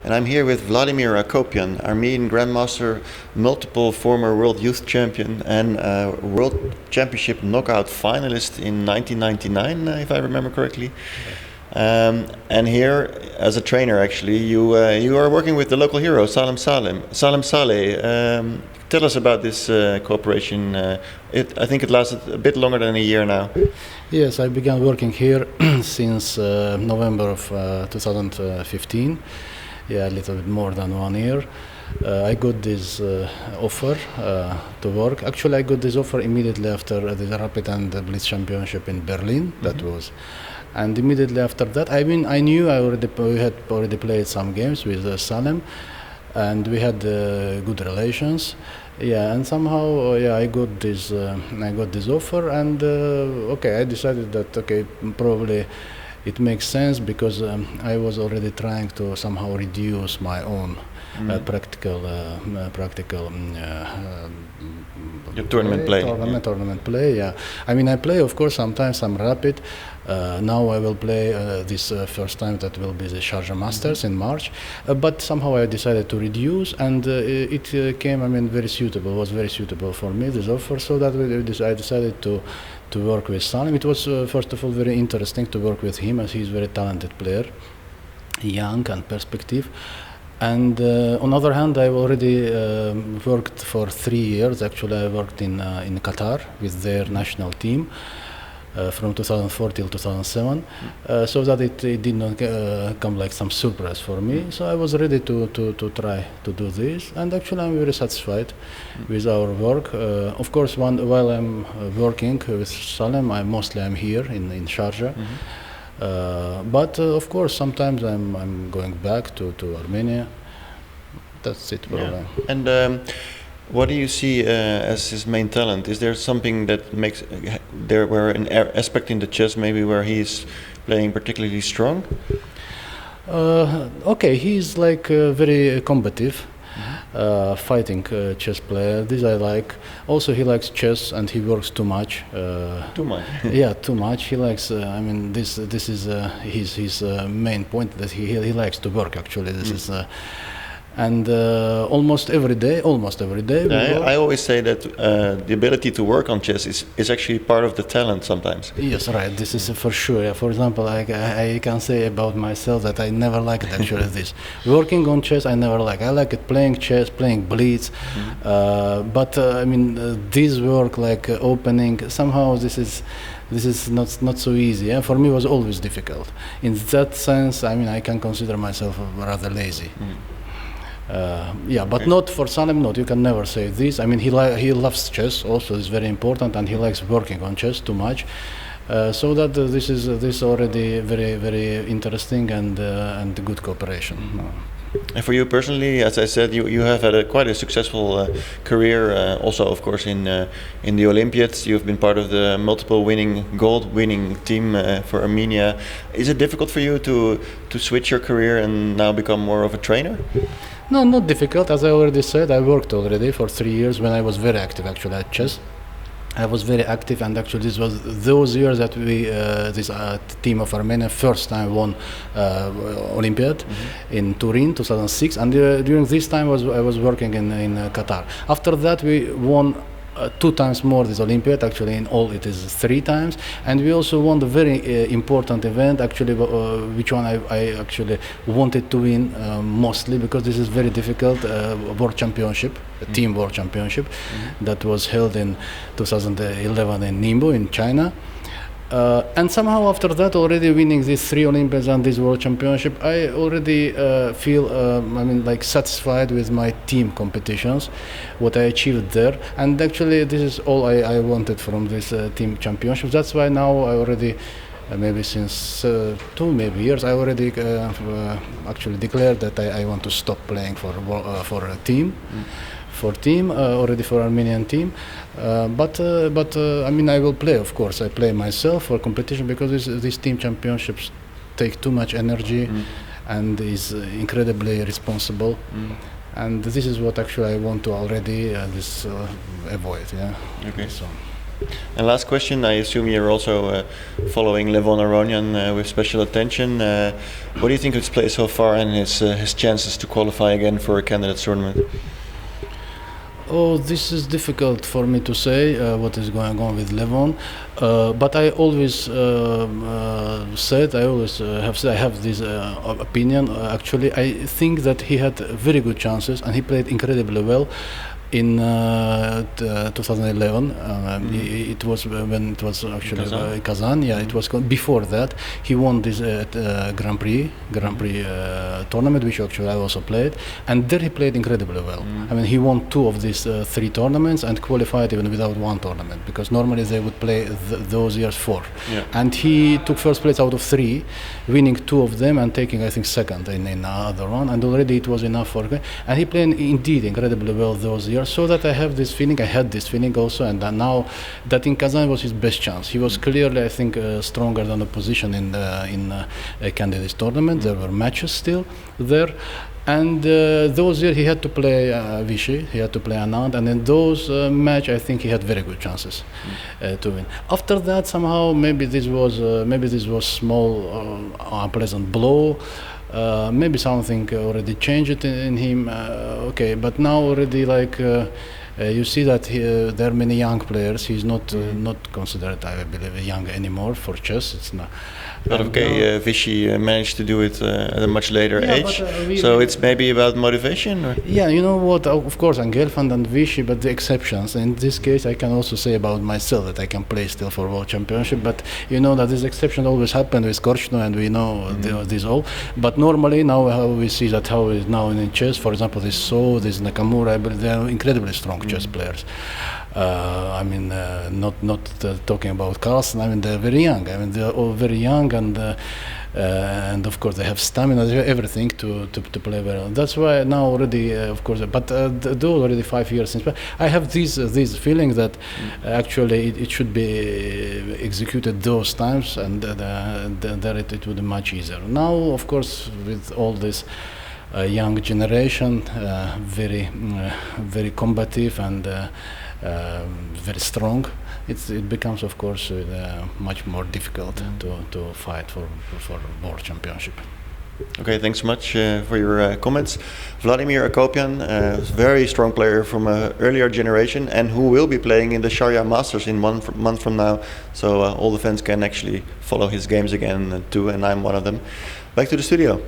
And I'm here with Vladimir Akopian, Armenian Grandmaster, multiple former World Youth Champion and World Championship knockout finalist in 1999, if I remember correctly. And here, as a trainer, actually, you are working with the local hero, Salem Saleh. Tell us about this cooperation. I think it lasted a bit longer than a year now. Yes, I began working here since November of 2015. Yeah, a little bit more than 1 year. I got this offer to work. Actually, I got this offer immediately after the Rapid and the Blitz Championship in Berlin. That was, and immediately after that, I knew we had already played some games with Salem, and we had good relations. Yeah, and somehow, I got this offer, and I decided that probably it makes sense because I was already trying to somehow reduce my own practical your tournament play. Tournament play, yeah. I mean, I play, of course, sometimes some rapid. Now I will play this first time that will be the Sharjah Masters in March. But somehow I decided to reduce, and it came, very suitable. Was very suitable for me, this offer. So that I decided to work with Salem. It was first of all very interesting to work with him, as he's a very talented player, young and perspective. And on the other hand, I've already worked for 3 years. Actually, I worked in Qatar with their national team from 2004 till 2007, so that it did not come like some surprise for me. So I was ready to try to do this, and actually I'm very satisfied with our work. Of course, while I'm working with Salem, I'm here in Sharjah. But of course, sometimes I'm going back to Armenia. That's it. Yeah. And what do you see as his main talent? Is there something that makes there were an aspect in the chess maybe where he's playing particularly strong? He's like very combative. Fighting chess player. This I like. Also, he likes chess and he works too much. Too much. Yeah, too much. He likes. This is his main point, that he likes to work. Actually, this is. And almost every day. I always say that the ability to work on chess is actually part of the talent sometimes. Yes, right. This is for sure. Yeah. For example, I can say about myself that I never liked actually this. Working on chess, I never like. I like it playing chess, playing blitz. But this work like opening, somehow this is not so easy. Yeah? For me, it was always difficult. In that sense, I can consider myself rather lazy. But not for Salem. Not, you can never say this. He loves chess. Also, is very important, and he likes working on chess too much. So that this already very very interesting and good cooperation. And for you personally, as I said, you have had quite a successful career. Also, of course, in the Olympiads, you've been part of the multiple gold-winning team for Armenia. Is it difficult for you to switch your career and now become more of a trainer? No, not difficult. As I already said, I worked already for 3 years when I was very active actually at chess. I was very active, and actually this was those years that this team of Armenia first time won Olympiad in Turin 2006, and during this time I was working in Qatar. After that we won 2 times more this Olympiad. Actually in all it is 3 times, and we also won the very important event actually, which one I actually wanted to win mostly, because this is very difficult, world championship, team world championship, that was held in 2011 in Ningbo in China. And somehow after that, already winning these 3 Olympiads and this World Championship, I already feel satisfied with my team competitions, what I achieved there. And actually this is all I wanted from this team championship. That's why now I already, maybe since 2 years, I already actually declared that I want to stop playing for a team. Already for Armenian team, but I will play, of course. I play myself for competition, because these team championships take too much energy and is incredibly responsible, and this is what actually I want to already avoid. Yeah. Okay. So. And last question, I assume you're also following Levon Aronian with special attention. What do you think of his play so far and his chances to qualify again for a candidates tournament? Oh, this is difficult for me to say what is going on with Levon, but I always said, I have this opinion. Actually, I think that he had very good chances and he played incredibly well. In 2011, it was when it was actually Kazan. Yeah, it was before that. He won this Grand Prix tournament, which actually I also played, and there he played incredibly well. I mean, he won 2 of these 3 tournaments and qualified even without 1 tournament, because normally they would play those years 4. Yeah. And he took first place out of 3, winning 2 of them and taking, I think, second in another one. And already it was enough for him. And he played indeed incredibly well those years. So that I had this feeling also, and now that in Kazan was his best chance. He was clearly, I think, stronger than the opposition in a candidates tournament. There were matches still there, and those years he had to play Vichy, he had to play Anand, and in those match I think he had very good chances to win. After that, somehow maybe this was small unpleasant blow. Maybe something already changed in him. Okay, but now already you see that there are many young players. He's not considered, I believe, young anymore for chess. It's not. But okay, Vichy managed to do it at a much later age, so it's maybe about motivation? Or? Yeah, you know what, of course, Gelfand and Vichy, but the exceptions. In this case, I can also say about myself that I can play still for World Championship, but you know that this exception always happened with Korchno, and we know this all. But normally, now how we see that how is now in chess, for example, this So, this Nakamura, they are incredibly strong chess players. I mean, not talking about Carlsen. I mean, they're very young. I mean, they're all very young, and of course they have stamina, they have everything to play well. That's why now already, of course, but though already 5 years since, I have this feeling that actually it should be executed those times, and that it would be much easier. Now, of course, with all this young generation, very combative and very strong, it becomes, of course, much more difficult to fight for World Championship. Okay, thanks so much for your comments. Vladimir Akopian, a very strong player from an earlier generation, and who will be playing in the Sharia Masters in 1 month from now. So all the fans can actually follow his games again too, and I'm one of them. Back to the studio.